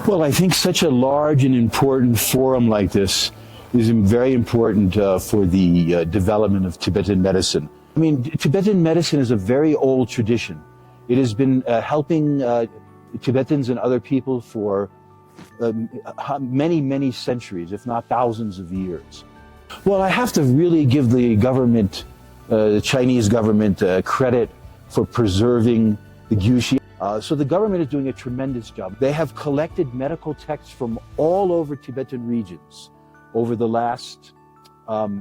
Well, I think such a large and important forum like this is very important for the development of Tibetan medicine. I mean, Tibetan medicine is a very old tradition. It has been helping Tibetans and other people for many, many centuries, if not thousands of years. Well, I have to really give the government, the Chinese government, credit for preserving the Gyushi. So the government is doing a tremendous job. They have collected medical texts from all over Tibetan regions over the last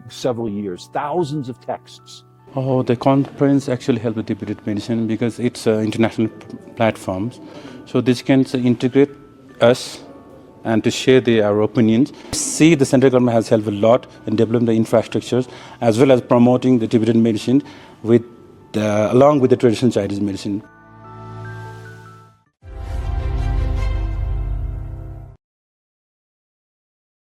several years, thousands of texts. Oh, the conference actually helped with Tibetan medicine because it's international platforms. So this can integrate us and to share our opinions. See, the central government has helped a lot in developing the infrastructures as well as promoting the Tibetan medicine with along with the traditional Chinese medicine.